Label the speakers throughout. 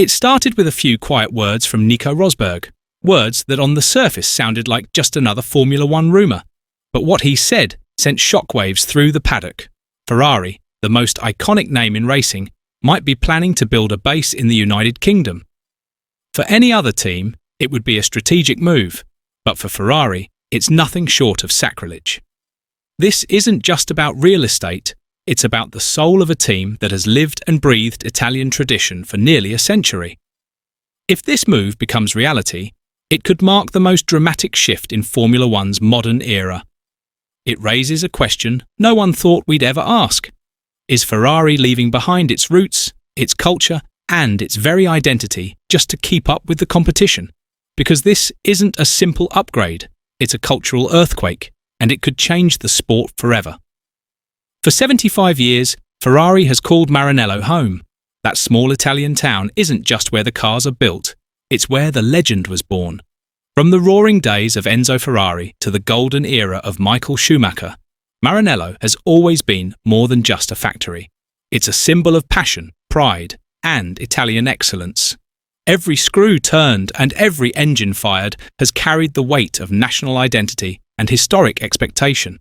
Speaker 1: It started with a few quiet words from Nico Rosberg, words that on the surface sounded like just another Formula One rumour. But what he said sent shockwaves through the paddock. Ferrari, the most iconic name in racing, might be planning to build a base in the United Kingdom. For any other team, it would be a strategic move, but for Ferrari, it's nothing short of sacrilege. This isn't just about real estate, it's about the soul of a team that has lived and breathed Italian tradition for nearly a century. If this move becomes reality, it could mark the most dramatic shift in Formula One's modern era. It raises a question no one thought we'd ever ask. Is Ferrari leaving behind its roots, its culture, and its very identity just to keep up with the competition? Because this isn't a simple upgrade, it's a cultural earthquake, and it could change the sport forever. For 75 years, Ferrari has called Maranello home. That small Italian town isn't just where the cars are built, it's where the legend was born. From the roaring days of Enzo Ferrari to the golden era of Michael Schumacher, Maranello has always been more than just a factory. It's a symbol of passion, pride, and Italian excellence. Every screw turned and every engine fired has carried the weight of national identity and historic expectation.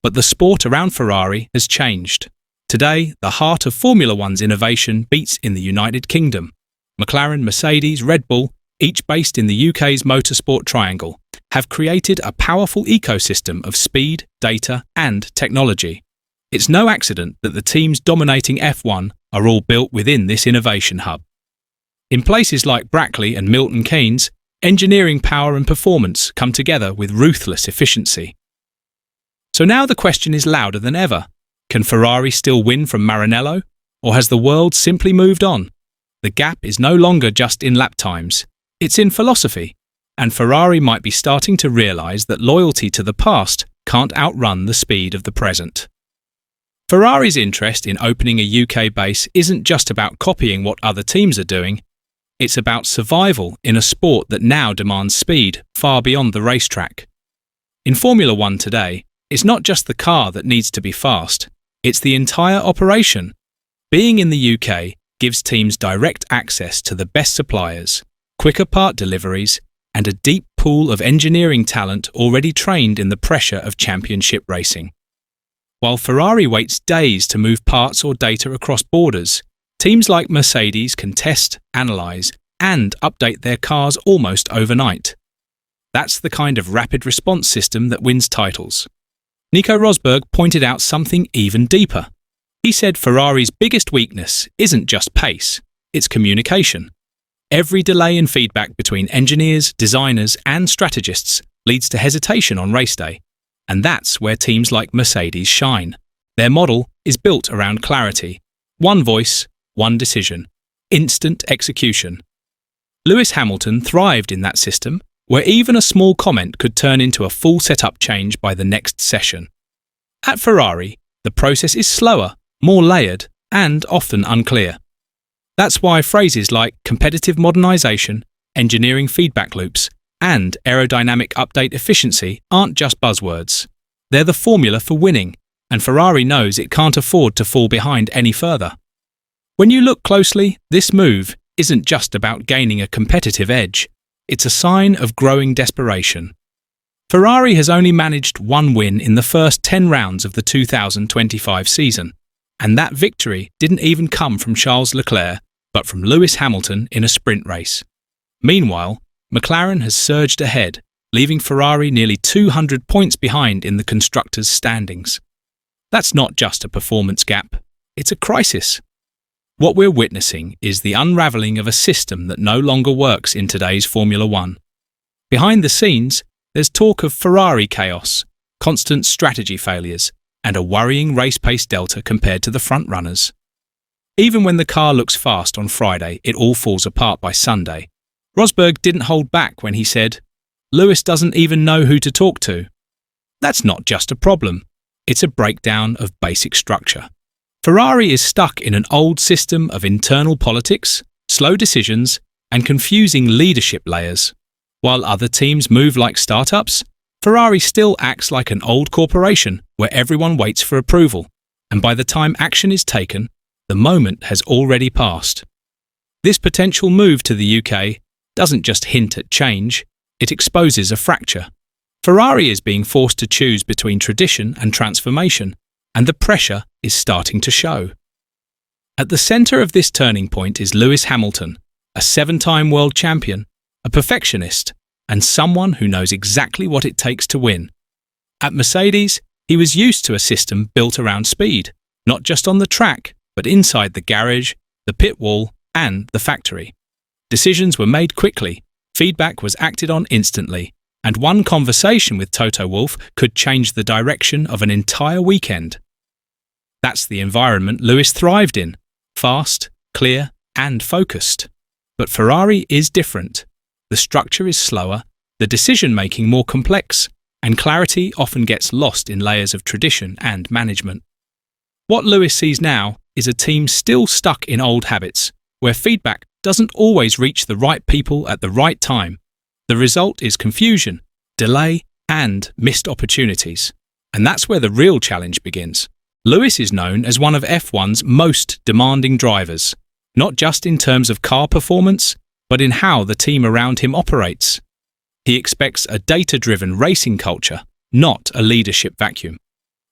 Speaker 1: But the sport around Ferrari has changed. Today, the heart of Formula One's innovation beats in the United Kingdom. McLaren, Mercedes, Red Bull, each based in the UK's Motorsport triangle, have created a powerful ecosystem of speed, data, and technology. It's no accident that the teams dominating F1 are all built within this innovation hub. In places like Brackley and Milton Keynes, engineering power and performance come together with ruthless efficiency. So now the question is louder than ever. Can Ferrari still win from Maranello? Or has the world simply moved on? The gap is no longer just in lap times. It's in philosophy. And Ferrari might be starting to realise that loyalty to the past can't outrun the speed of the present. Ferrari's interest in opening a UK base isn't just about copying what other teams are doing. It's about survival in a sport that now demands speed far beyond the racetrack. In Formula One today, it's not just the car that needs to be fast, it's the entire operation. Being in the UK gives teams direct access to the best suppliers, quicker part deliveries, and a deep pool of engineering talent already trained in the pressure of championship racing. While Ferrari waits days to move parts or data across borders, teams like Mercedes can test, analyse, and update their cars almost overnight. That's the kind of rapid response system that wins titles. Nico Rosberg pointed out something even deeper. He said Ferrari's biggest weakness isn't just pace, it's communication. Every delay in feedback between engineers, designers, and strategists leads to hesitation on race day. And that's where teams like Mercedes shine. Their model is built around clarity. One voice, one decision, instant execution. Lewis Hamilton thrived in that system, where even a small comment could turn into a full setup change by the next session. At Ferrari, the process is slower, more layered, and often unclear. That's why phrases like competitive modernisation, engineering feedback loops, and aerodynamic update efficiency aren't just buzzwords. They're the formula for winning, and Ferrari knows it can't afford to fall behind any further. When you look closely, this move isn't just about gaining a competitive edge. It's a sign of growing desperation. Ferrari has only managed one win in the first 10 rounds of the 2025 season, and that victory didn't even come from Charles Leclerc, but from Lewis Hamilton in a sprint race. Meanwhile, McLaren has surged ahead, leaving Ferrari nearly 200 points behind in the constructors' standings. That's not just a performance gap, it's a crisis. What we're witnessing is the unravelling of a system that no longer works in today's Formula One. Behind the scenes, there's talk of Ferrari chaos, constant strategy failures, and a worrying race pace delta compared to the front-runners. Even when the car looks fast on Friday, it all falls apart by Sunday. Rosberg didn't hold back when he said, "Lewis doesn't even know who to talk to." That's not just a problem, it's a breakdown of basic structure. Ferrari is stuck in an old system of internal politics, slow decisions, and confusing leadership layers. While other teams move like startups, Ferrari still acts like an old corporation where everyone waits for approval, and by the time action is taken, the moment has already passed. This potential move to the UK doesn't just hint at change, it exposes a fracture. Ferrari is being forced to choose between tradition and transformation, and the pressure is starting to show. At the centre of this turning point is Lewis Hamilton, a 7-time world champion, a perfectionist, and someone who knows exactly what it takes to win. At Mercedes, he was used to a system built around speed, not just on the track, but inside the garage, the pit wall, and the factory. Decisions were made quickly, feedback was acted on instantly, and one conversation with Toto Wolff could change the direction of an entire weekend. That's the environment Lewis thrived in, fast, clear, and focused. But Ferrari is different. The structure is slower, the decision-making more complex, and clarity often gets lost in layers of tradition and management. What Lewis sees now is a team still stuck in old habits, where feedback doesn't always reach the right people at the right time. The result is confusion, delay, and missed opportunities. And that's where the real challenge begins. Lewis is known as one of F1's most demanding drivers, not just in terms of car performance, but in how the team around him operates. He expects a data-driven racing culture, not a leadership vacuum.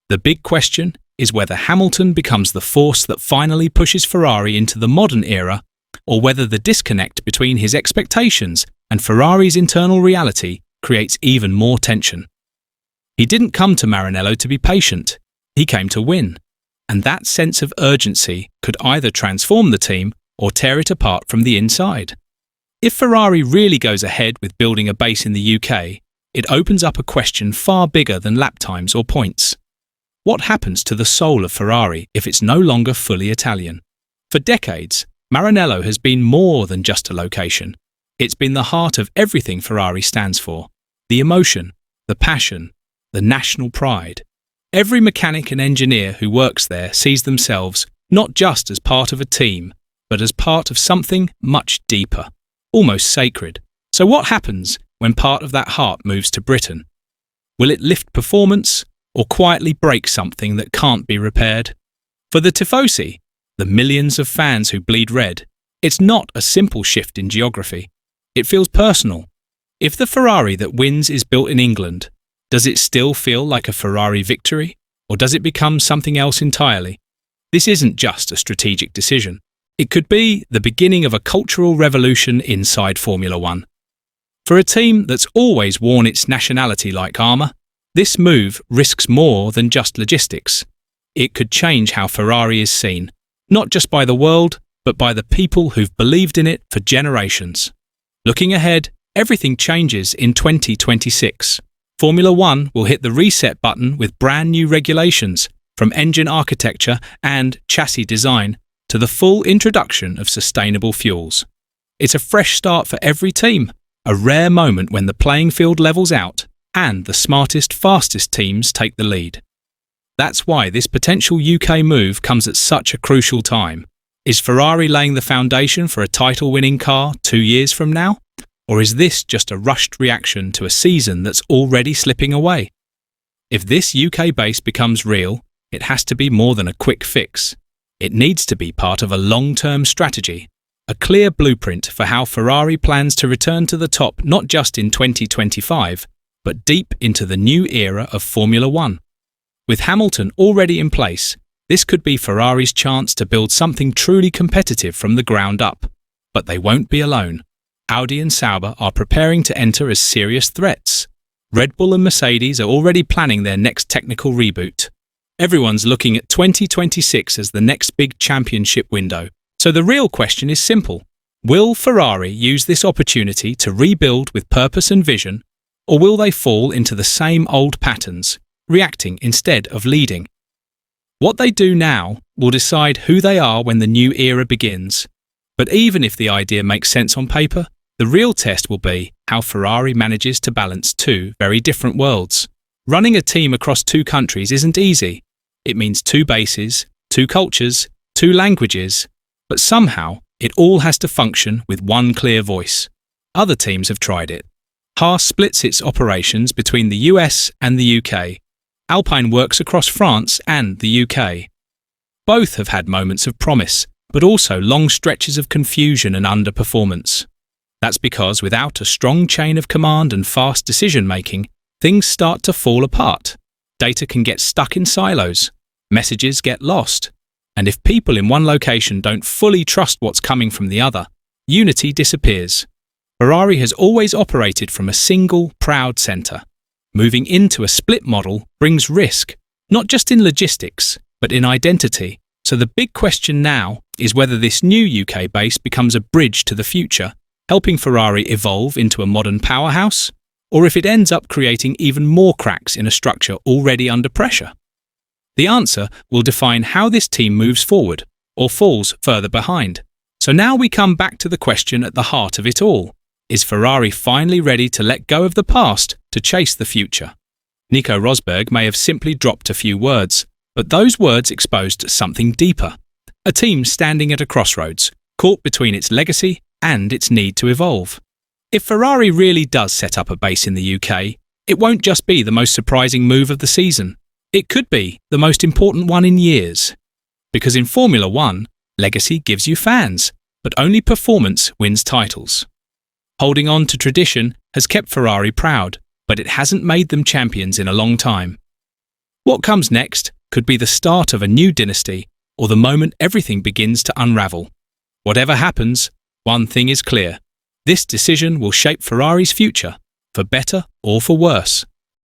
Speaker 1: The big question is whether Hamilton becomes the force that finally pushes Ferrari into the modern era, or whether the disconnect between his expectations and Ferrari's internal reality creates even more tension. He didn't come to Maranello to be patient, he came to win, and that sense of urgency could either transform the team or tear it apart from the inside. If Ferrari really goes ahead with building a base in the UK, it opens up a question far bigger than lap times or points. What happens to the soul of Ferrari if it's no longer fully Italian? For decades, Maranello has been more than just a location. It's been the heart of everything Ferrari stands for. The emotion, the passion, the national pride. Every mechanic and engineer who works there sees themselves not just as part of a team, but as part of something much deeper, almost sacred. So what happens when part of that heart moves to Britain? Will it lift performance or quietly break something that can't be repaired? For the Tifosi, the millions of fans who bleed red, it's not a simple shift in geography. It feels personal. If the Ferrari that wins is built in England, does it still feel like a Ferrari victory, or does it become something else entirely? This isn't just a strategic decision. It could be the beginning of a cultural revolution inside Formula One. For a team that's always worn its nationality like armour, this move risks more than just logistics. It could change how Ferrari is seen, not just by the world, but by the people who've believed in it for generations. Looking ahead, everything changes in 2026. Formula One will hit the reset button with brand new regulations, from engine architecture and chassis design to the full introduction of sustainable fuels. It's a fresh start for every team, a rare moment when the playing field levels out and the smartest, fastest teams take the lead. That's why this potential UK move comes at such a crucial time. Is Ferrari laying the foundation for a title-winning car 2 years from now? Or is this just a rushed reaction to a season that's already slipping away? If this UK base becomes real, it has to be more than a quick fix. It needs to be part of a long-term strategy, a clear blueprint for how Ferrari plans to return to the top not just in 2025, but deep into the new era of Formula One. With Hamilton already in place, this could be Ferrari's chance to build something truly competitive from the ground up. But they won't be alone. Audi and Sauber are preparing to enter as serious threats. Red Bull and Mercedes are already planning their next technical reboot. Everyone's looking at 2026 as the next big championship window. So the real question is simple. Will Ferrari use this opportunity to rebuild with purpose and vision, or will they fall into the same old patterns, reacting instead of leading? What they do now will decide who they are when the new era begins. But even if the idea makes sense on paper, the real test will be how Ferrari manages to balance two very different worlds. Running a team across two countries isn't easy. It means two bases, two cultures, two languages, but somehow it all has to function with one clear voice. Other teams have tried it. Haas splits its operations between the US and the UK. Alpine works across France and the UK. Both have had moments of promise, but also long stretches of confusion and underperformance. That's because without a strong chain of command and fast decision-making, things start to fall apart. Data can get stuck in silos, messages get lost, and if people in one location don't fully trust what's coming from the other, unity disappears. Ferrari has always operated from a single, proud centre. Moving into a split model brings risk, not just in logistics, but in identity. So the big question now is whether this new UK base becomes a bridge to the future, helping Ferrari evolve into a modern powerhouse, or if it ends up creating even more cracks in a structure already under pressure. The answer will define how this team moves forward, or falls further behind. So now we come back to the question at the heart of it all. Is Ferrari finally ready to let go of the past to chase the future? Nico Rosberg may have simply dropped a few words, but those words exposed something deeper. A team standing at a crossroads, caught between its legacy and its need to evolve. If Ferrari really does set up a base in the UK, it won't just be the most surprising move of the season. It could be the most important one in years. Because in Formula One, legacy gives you fans, but only performance wins titles. Holding on to tradition has kept Ferrari proud, but it hasn't made them champions in a long time. What comes next could be the start of a new dynasty, or the moment everything begins to unravel. Whatever happens, one thing is clear. This decision will shape Ferrari's future, for better or for worse.